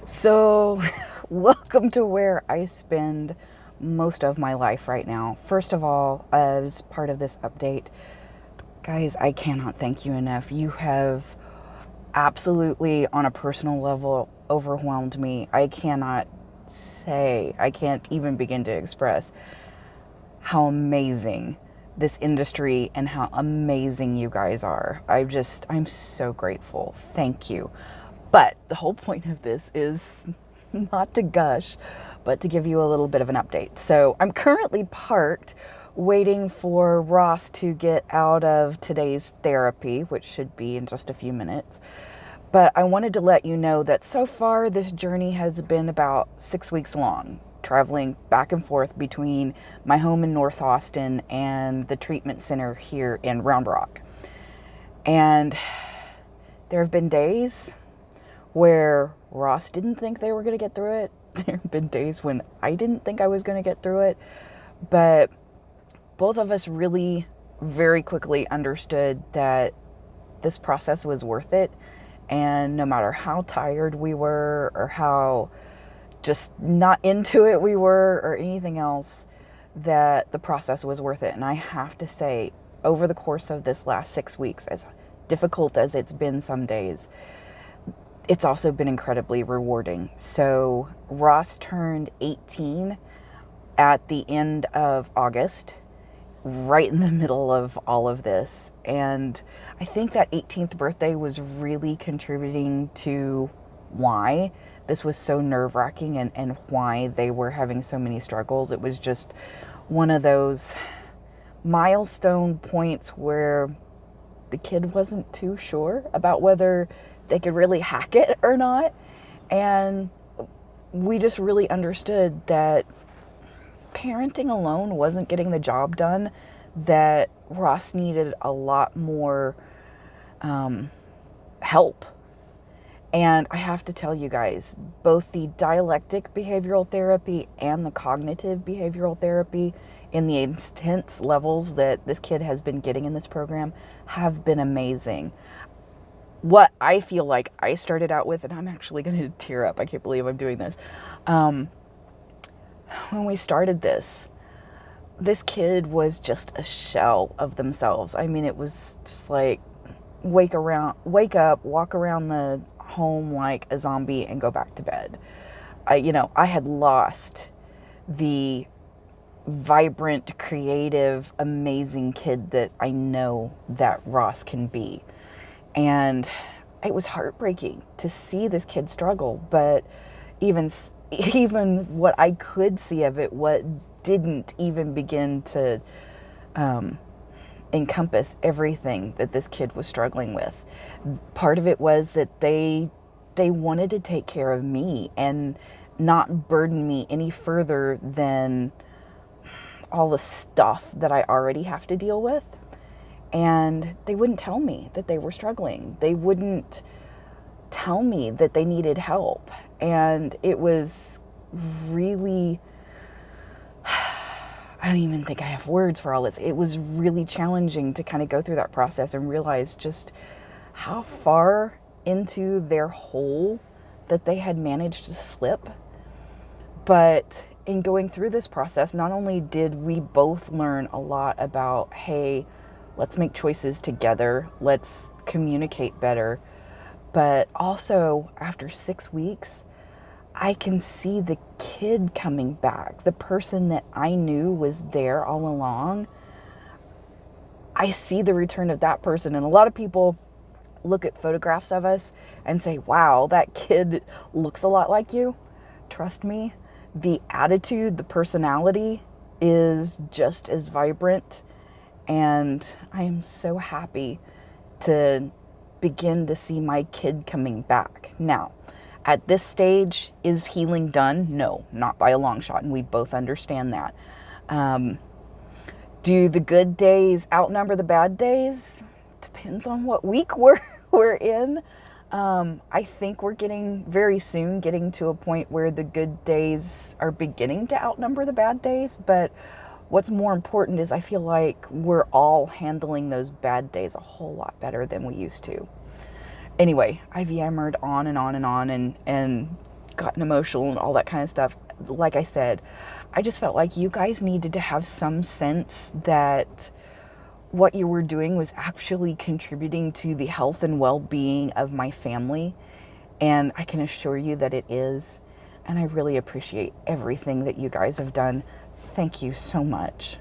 So, welcome to where I spend most of my life right now. First of all, as part of this update, guys, I cannot thank you enough. You have absolutely, on a personal level, overwhelmed me. I can't even begin to express how amazing this industry and how amazing you guys are. I'm so grateful. Thank you. But the whole point of this is not to gush, but to give you a little bit of an update. So I'm currently parked waiting for Ross to get out of today's therapy, which should be in just a few minutes. But I wanted to let you know that so far this journey has been about 6 weeks long, traveling back and forth between my home in North Austin and the treatment center here in Round Rock. And there have been days where Ross didn't think they were going to get through it. There have been days when I didn't think I was going to get through it. But both of us really very quickly understood that this process was worth it. And no matter how tired we were or how just not into it we were or anything else, that the process was worth it. And I have to say, over the course of this last 6 weeks, as difficult as it's been some days, it's also been incredibly rewarding. So Ross turned 18 at the end of August, right in the middle of all of this. And I think that 18th birthday was really contributing to why this was so nerve-wracking and why they were having so many struggles. It was just one of those milestone points where the kid wasn't too sure about whether they could really hack it or not. And we just really understood that parenting alone wasn't getting the job done, that Ross needed a lot more help. And I have to tell you guys, both the dialectic behavioral therapy and the cognitive behavioral therapy in the intense levels that this kid has been getting in this program have been amazing. What I feel like I started out with, and I'm actually going to tear up, I can't believe I'm doing this. When we started this kid was just a shell of themselves. I mean, it was just like wake up, walk around the home like a zombie and go back to bed. I had lost the vibrant, creative, amazing kid that I know that Ross can be. And it was heartbreaking to see this kid struggle, but even what I could see of it, what didn't even begin to encompass everything that this kid was struggling with. Part of it was that they wanted to take care of me and not burden me any further than all the stuff that I already have to deal with. And they wouldn't tell me that they were struggling. They wouldn't tell me that they needed help. And it was really, I don't even think I have words for all this. It was really challenging to kind of go through that process and realize just how far into their hole that they had managed to slip. But in going through this process, not only did we both learn a lot about, hey, let's make choices together, let's communicate better, but also after 6 weeks, I can see the kid coming back, the person that I knew was there all along. I see the return of that person. And a lot of people look at photographs of us and say, wow, that kid looks a lot like you. Trust me, the attitude, the personality is just as vibrant. And I am so happy to begin to see my kid coming back. Now, at this stage, is healing done? No, not by a long shot, and we both understand that. Do the good days outnumber the bad days? Depends on what week we're in. I think we're very soon getting to a point where the good days are beginning to outnumber the bad days, but what's more important is I feel like we're all handling those bad days a whole lot better than we used to. Anyway, I've yammered on and on and on, and gotten emotional and all that kind of stuff. Like I said, I just felt like you guys needed to have some sense that what you were doing was actually contributing to the health and well-being of my family. And I can assure you that it is. And I really appreciate everything that you guys have done. Thank you so much.